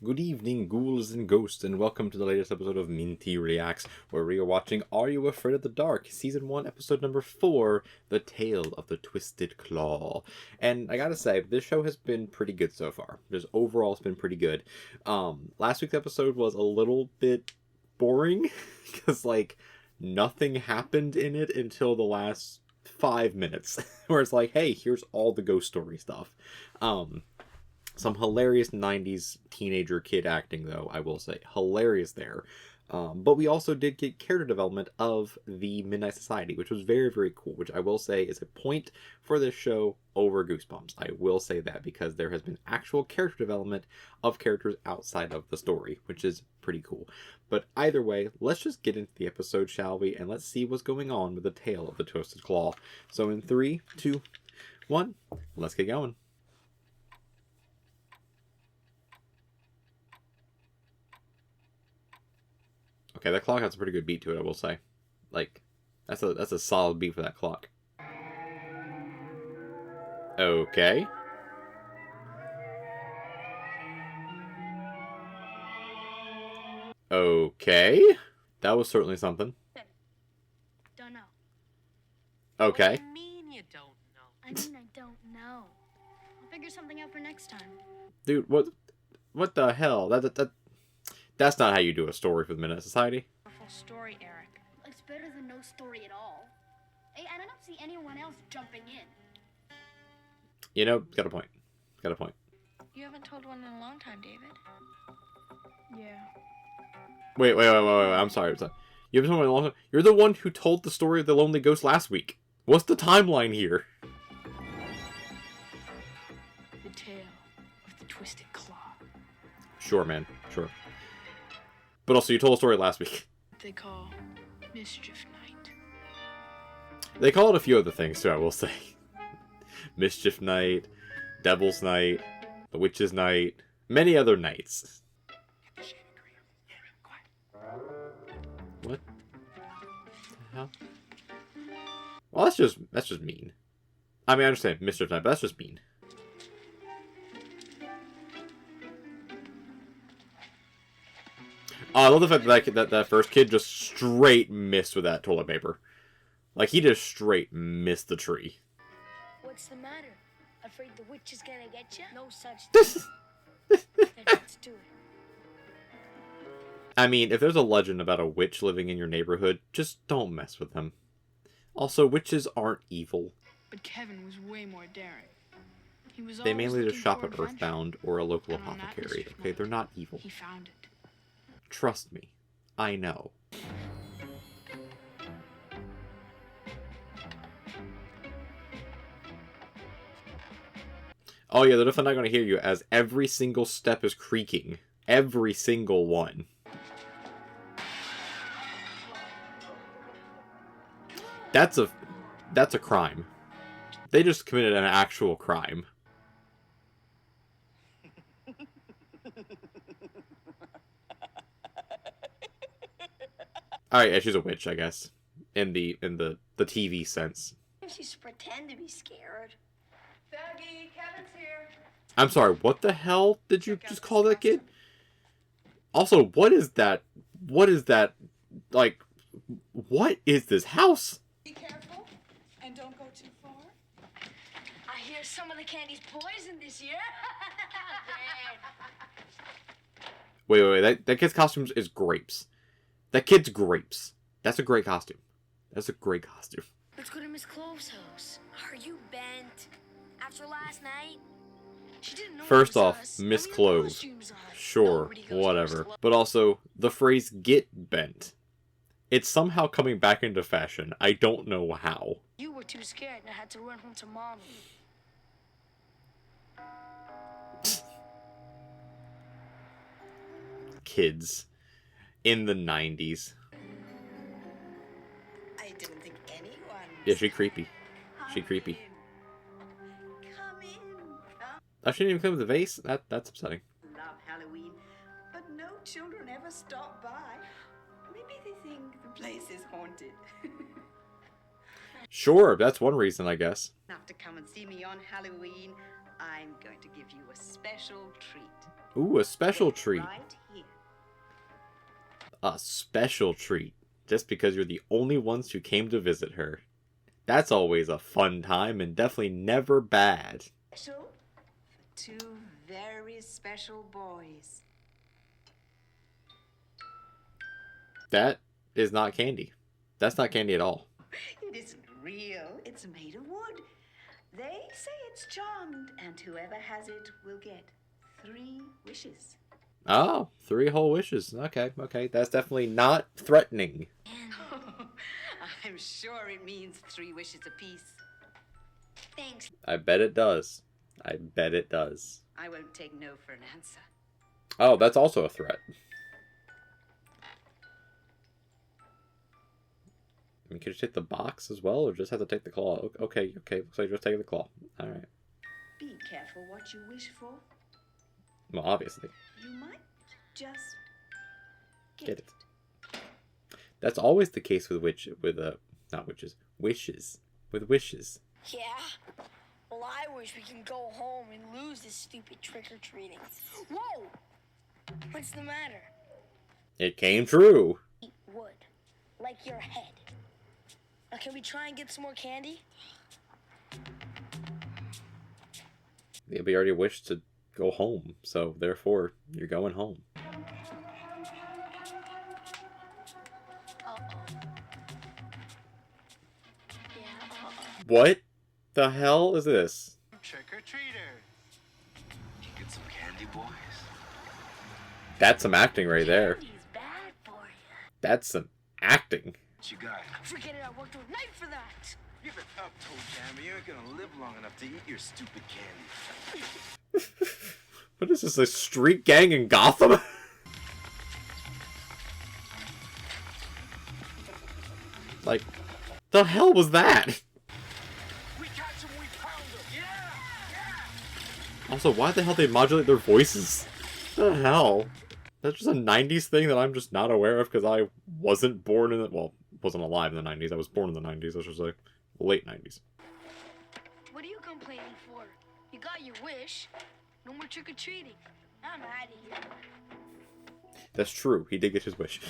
Good evening, ghouls and ghosts, and welcome to the latest episode of Minty Reacts, where we are watching Are You Afraid of the Dark? Season 1, Episode number 4, The Tale of the Twisted Claw. And I gotta say, this show has been pretty good so far. Just overall, it's been pretty good. Last week's episode was a little bit boring, because, nothing happened in it until the last 5 minutes, where it's like, hey, here's all the ghost story stuff. Some hilarious 90s teenager kid acting, though, I will say. Hilarious there. But we also did get character development of the Midnight Society, which was very, very cool, which I will say is a point for this show over Goosebumps. I will say that because there has been actual character development of characters outside of the story, which is pretty cool. But either way, let's just get into the episode, shall we? And let's see what's going on with the tale of the Twisted Claw. So in 3, 2, 1, let's get going. Okay, that clock has a pretty good beat to it, I will say. That's a solid beat for that clock. Okay. Okay. That was certainly something. Don't know. Okay. What do you mean you don't know? I mean, I don't know. I'll figure something out for next time. Dude, what the hell? That's not how you do a story for the Midnight Society. Wonderful story, Eric. It's better than no story at all. Hey, I don't see anyone else jumping in. You know, got a point. Got a point. You haven't told one in a long time, David. Yeah. Wait. I'm sorry. You haven't told me a long time. You're the one who told the story of the Lonely Ghost last week. What's the timeline here? The tale of the Twisted Claw. Sure, man. Sure. But also, you told a story last week. They call Mischief Night. They call it a few other things, too, I will say. Mischief Night, Devil's Night, the Witch's Night, many other nights. Get the shaving cream. Yeah, quiet. What the hell? Well, that's just mean. I mean, I understand Mischief Night, but that's just mean. I love the fact that first kid just straight missed with that toilet paper. Like, he just straight missed the tree. What's the matter? Afraid the witch is gonna get you? No such thing. Then let's do it. I mean, if there's a legend about a witch living in your neighborhood, just don't mess with them. Also, witches aren't evil. But Kevin was way more daring. He was They always mainly just looking shop for at adventure. Earthbound or a local And on that apothecary. Mischief Okay, Night, they're not evil. He found it. Trust me. I know. Oh yeah, they're definitely not going to hear you as every single step is creaking. Every single one. That's a crime. They just committed an actual crime. Alright, yeah, she's a witch, I guess. In the TV sense. She's pretend to be scared. Dougie, Kevin's here. I'm sorry, what the hell did you just call that kid? Also, what is that? What is that? Like, what is this house? Be careful and don't go too far. I hear some of the candy's poison this year. Wait, that kid's costume is grapes. That kid's grapes. That's a great costume. That's a great costume. Let's go to Miss Clove's house. Are you bent? After last night? She didn't know First it was off, us. Miss And we had Clove. costumes on. Sure, Nobody goes to Miss whatever. Clove. But also, the phrase get bent. It's somehow coming back into fashion. I don't know how. You were too scared and had to run home to mommy. Kids. In the 90s. I didn't think anyone. Yeah, she creepy. She creepy. Come in. Oh, she didn't even come with a vase? That's upsetting. Love Halloween, but no children ever stop by. Maybe they think the place is haunted. Sure, that's one reason, I guess. Enough to come and see me on Halloween. I'm going to give you a special treat. Ooh, a special treat. Right here. A special treat. Just because you're the only ones who came to visit her. That's always a fun time and definitely never bad. Special for two very special boys. That is not candy. That's not candy at all. It isn't real. It's made of wood. They say it's charmed, and whoever has it will get 3 wishes. Oh, 3 whole wishes. Okay, okay. That's definitely not threatening. I'm sure it means 3 wishes apiece. Thanks. I bet it does. I bet it does. I won't take no for an answer. Oh, that's also a threat. I mean, could you take the box as well, or just have to take the claw? Okay, okay. Looks like you're just taking the claw. Alright. Be careful what you wish for. Well, obviously. You might just Get it. That's always the case with not witches. Wishes. With wishes. Yeah? Well, I wish we can go home and lose this stupid trick-or-treating. Whoa! What's the matter? It came true. Eat wood. Like your head. Now, can we try and get some more candy? Yeah, we already wished to go home, so therefore, you're going home. What the hell is this? Trick or treater. You get some candy, boys. That's some acting right there. Candy's bad for you. That's some acting. What you got? Forget it, I worked all night for that. You're an up-toe jammer. You ain't gonna live long enough to eat your stupid candy. What is this, a street gang in Gotham? Like, the hell was that? We catch him, we pound him. Yeah! Also, why the hell they modulate their voices? What the hell? That's just a 90s thing that I'm just not aware of because I wasn't born in the... Well, wasn't alive in the 90s. I was born in the 90s. I should say late 90s. What are you complaining for? You got your wish. No more trick-or-treating. I'm out of here. That's true. He did get his wish.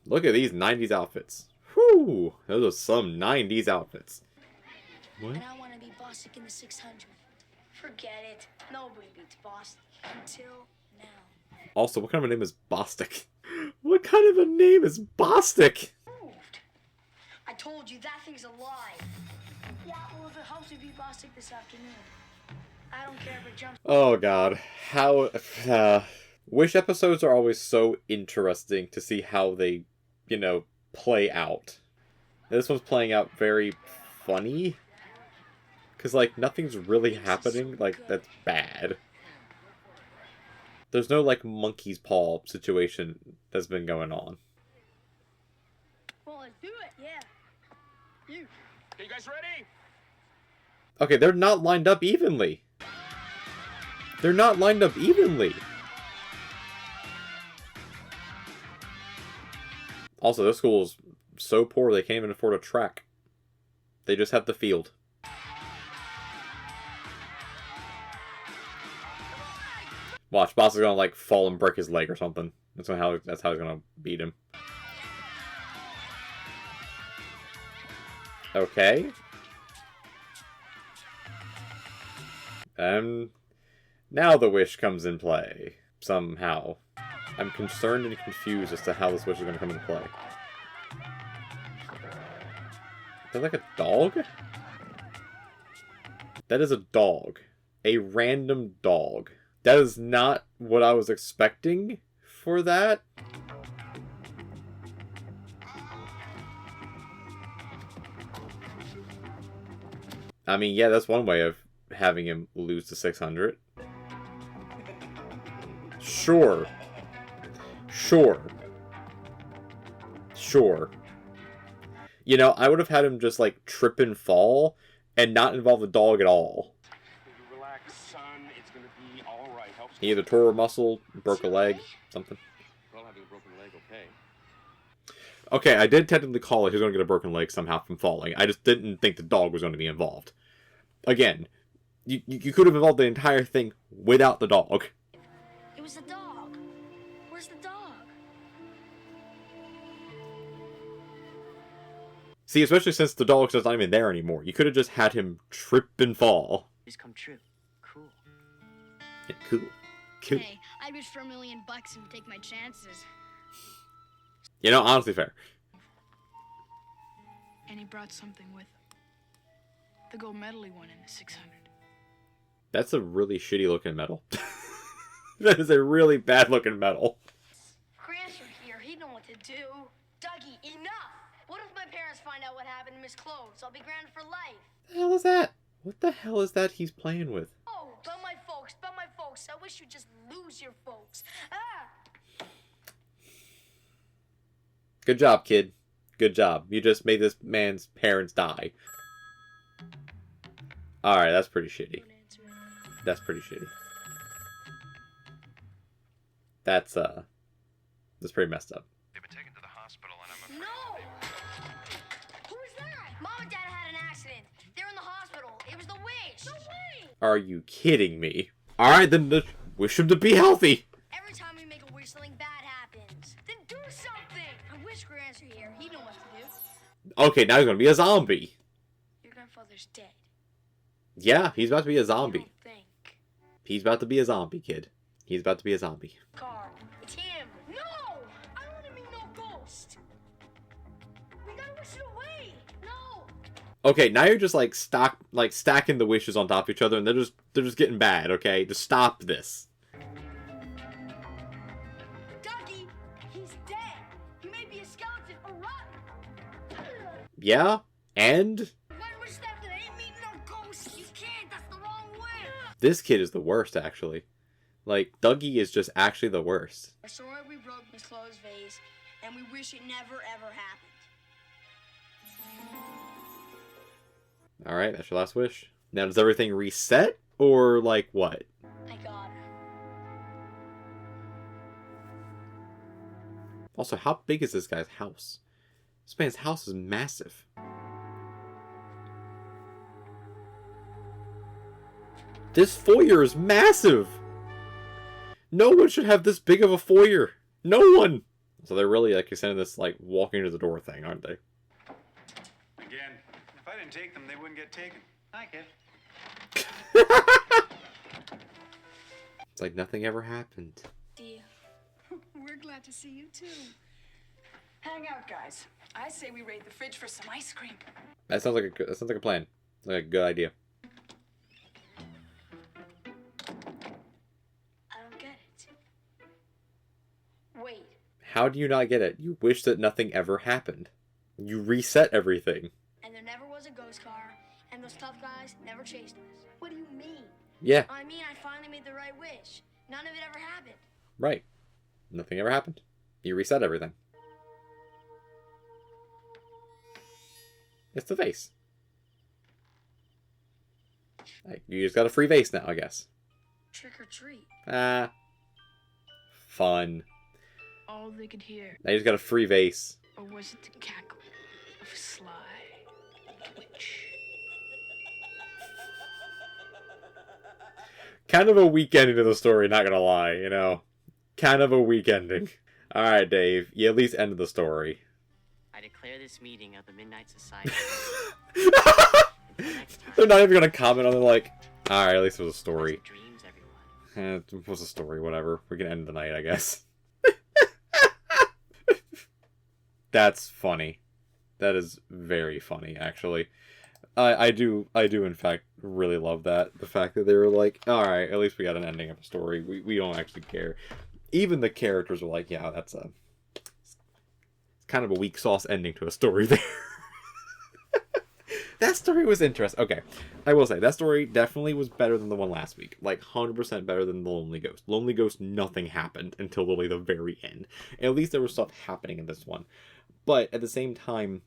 Look at these 90s outfits. Whew! Those are some 90s outfits. What? And I want to be Bostic in the 600. Forget it. Nobody beats Bostic until now. Also, what kind of a name is Bostic? What kind of a name is Bostic? Moved. I told you that thing's a lie. Yeah, well, if it helps me beat Bostic this afternoon. I don't care if it jumps. Oh god. How... Wish episodes are always so interesting to see how they, play out. This one's playing out very funny. Because, nothing's really happening, that's bad. There's no, monkey's paw situation that's been going on. Well, let's do it. Yeah. You. Are you guys ready? Okay, they're not lined up evenly. They're not lined up evenly. Also, this school is so poor they can't even afford a track. They just have the field. Watch, Boss is gonna fall and break his leg or something. That's how he's gonna beat him. Okay. Now the wish comes in play. Somehow. I'm concerned and confused as to how this wish is gonna come into play. Is that a dog? That is a dog. A random dog. That is not what I was expecting for that. I mean, yeah, that's one way of having him lose to 600. Sure. Sure. Sure. I would have had him just, trip and fall and not involve the dog at all. Relax, son. It's gonna be all right. He either tore a muscle, broke a leg, something. Well, having a broken leg, okay. Okay, I did technically call it he was going to get a broken leg somehow from falling. I just didn't think the dog was going to be involved. Again, You could have involved the entire thing without the dog. It was the dog. Where's the dog? See, especially since the dog's just not even there anymore. You could have just had him trip and fall. It's come true. Cool. Yeah, cool. Cool. Hey, I'd wish for $1 million and take my chances. You know, honestly fair. And he brought something with him. The gold medal he won in the 600. That's a really shitty looking medal. That is a really bad looking medal. Grant's here. He'd know what to do. Dougie, enough! What if my parents find out what happened to Miss Cloves? I'll be grounded for life. What the hell is that? What the hell is that he's playing with? Oh, but my folks. I wish you'd just lose your folks. Ah! Good job, kid. Good job. You just made this man's parents die. Alright, that's pretty shitty. That's pretty shitty. That's pretty messed up. They've been taken to the hospital, and I'm No! Who was that? Mom and Dad had an accident. They're in the hospital. It was the wish. No way! Are you kidding me? Alright, then wish him to be healthy. Every time we make a wish, something bad happens. Then do something! I wish Grant's were here. He'd know what to do. Okay, now he's gonna be a zombie. Your grandfather's dead. Yeah, he's about to be a I zombie. don't think. He's about to be a zombie, kid. He's about to be a zombie. Carl, it's him. No! I don't want to meet no ghost. We gotta wish it away. No! Okay, now you're just stacking the wishes on top of each other, and they're just getting bad. Okay, just stop this. Dougie, he's dead. He may be a skeleton or rotten. Yeah, and Why wish that there ain't meeting no ghosts? You can't. That's the wrong way. this kid is the worst, actually. Like, Dougie is just actually the worst. We're sorry we broke Miss Chloe's vase, and we wish it never ever happened. Alright, that's your last wish. Now, does everything reset? Or, like, what? I got her. Also, how big is this guy's house? This man's house is massive. This foyer is massive! No one should have this big of a foyer. No one! So they're really, like, extending this, like, walking to the door thing, aren't they? Again, if I didn't take them, they wouldn't get taken. Hi, kid. It's like nothing ever happened. See ya. We're glad to see you too. Hang out, guys. I say we raid the fridge for some ice cream. That sounds like a plan. Like a good idea. I don't get it. Wait. How do you not get it? You wish that nothing ever happened. You reset everything. And there never was a ghost car, and those tough guys never chased us. What do you mean? Yeah, I mean, I finally made the right wish. None of it ever happened. right. Nothing ever happened. You reset everything. It's the vase. Like, you just got a free vase now, I guess. Trick or treat. Ah. Fun. All they could hear, Now you just got a free vase. or was it the cackle of a sly witch? Kind of a weak ending to the story, not gonna lie, you know. Kind of a weak ending. Alright, Dave, you at least ended the story. I declare this meeting of the Midnight Society. Until next time. They're not even gonna comment on it, like, alright, at least it was a story. Dreams, everyone. It was a story, whatever. We can end the night, I guess. That's funny. That is very funny, actually. I do in fact really love that. The fact that they were like, alright, at least we got an ending of a story. We don't actually care. Even the characters were like, yeah, it's kind of a weak sauce ending to a story there. That story was interesting. Okay, I will say, that story definitely was better than the one last week. Like, 100% better than the Lonely Ghost. Lonely Ghost, nothing happened until literally the very end. At least there was stuff happening in this one. But at the same time,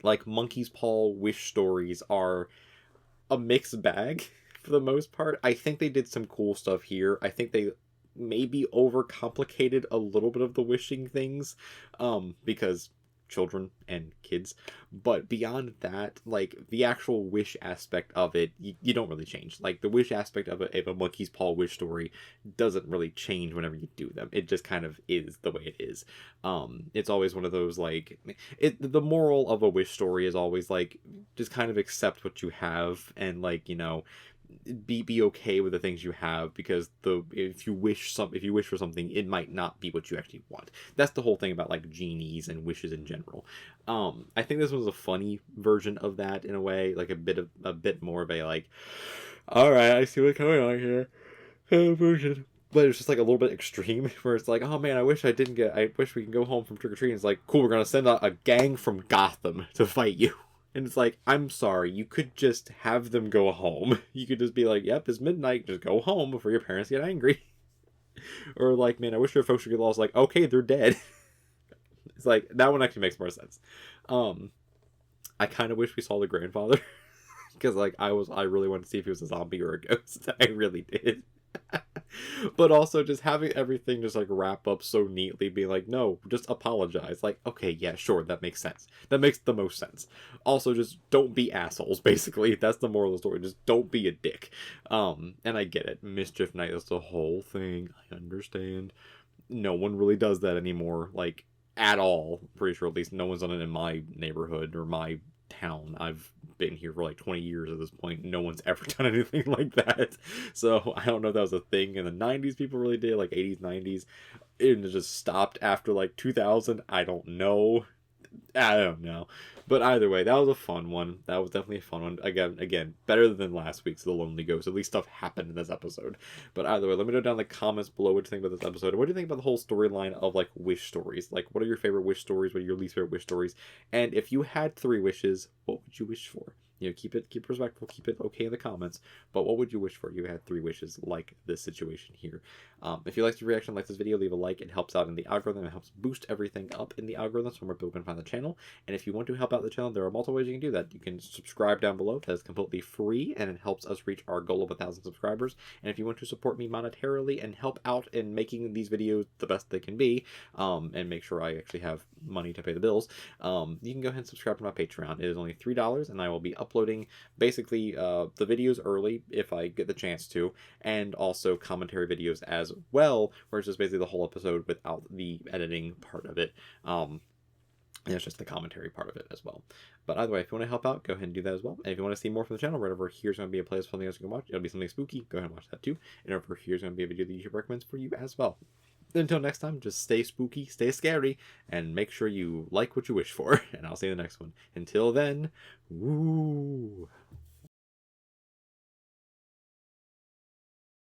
like, Monkey's Paw wish stories are a mixed bag for the most part. I think they did some cool stuff here. I think they maybe overcomplicated a little bit of the wishing things, because children and kids. But beyond that, like, the actual wish aspect of it, you don't really change. Like, the wish aspect of a monkey's paw wish story doesn't really change whenever you do them. It just kind of is the way it is. It's always one of those, like, the moral of a wish story is always, like, just kind of accept what you have, and, like, you know, be okay with the things you have, because if you wish for something, it might not be what you actually want. That's the whole thing about, like, genies and wishes in general. I think this was a funny version of that in a way, like a bit more of a, like, all right, I see what's going on here version. But it's just, like, a little bit extreme, where it's like, oh man, I wish we can go home from trick-or-treating. It's like, cool, we're gonna send out a gang from Gotham to fight you. And it's like, I'm sorry, you could just have them go home. You could just be like, yep, it's midnight, just go home before your parents get angry. Or like, man, I wish your folks would get lost. Like, okay, they're dead. It's like, that one actually makes more sense. I kind of wish we saw the grandfather. Because, like, I really wanted to see if he was a zombie or a ghost. I really did. But also just having everything just, like, wrap up so neatly, being like, no, just apologize. Like, okay, yeah, sure, that makes sense. That makes the most sense. Also, just don't be assholes, basically. That's the moral of the story. Just don't be a dick. And I get it. Mischief Night is the whole thing. I understand. No one really does that anymore, like, at all. Pretty sure at least no one's done it in my neighborhood or my town. I've been here for like 20 years at this point. No one's ever done anything like that. So I don't know if that was a thing in the 90s people really did, like 80s, 90s. It just stopped after like 2000. I don't know. But either way, that was a fun one. That was definitely a fun one. Again, better than last week's The Lonely Ghost. At least stuff happened in this episode. But either way, let me know down in the comments below what you think about this episode. And what do you think about the whole storyline of, like, wish stories? Like, what are your favorite wish stories? What are your least favorite wish stories? And if you had 3 wishes, what would you wish for? You know, keep it respectful, keep it okay in the comments. But what would you wish for? You had 3 wishes like this situation here. If you liked the reaction, like this video, leave a like. It helps out in the algorithm. It helps boost everything up in the algorithm so more people can find the channel. And if you want to help out the channel, there are multiple ways you can do that. You can subscribe down below. That is completely free, and it helps us reach our goal of 1,000 subscribers. And if you want to support me monetarily and help out in making these videos the best they can be, and make sure I actually have money to pay the bills, you can go ahead and subscribe to my Patreon. It is only $3, and I will be uploading basically the videos early if I get the chance to, and also commentary videos as well, where it's just basically the whole episode without the editing part of it. And it's just the commentary part of it as well. But either way, if you want to help out, go ahead and do that as well. And if you want to see more from the channel, right over here's going to be a playlist of something else you can watch. It'll be something spooky. Go ahead and watch that too. And over here's going to be a video that YouTube recommends for you as well. Until next time, just stay spooky, stay scary, and make sure you like what you wish for. And I'll see you in the next one. Until then, woo!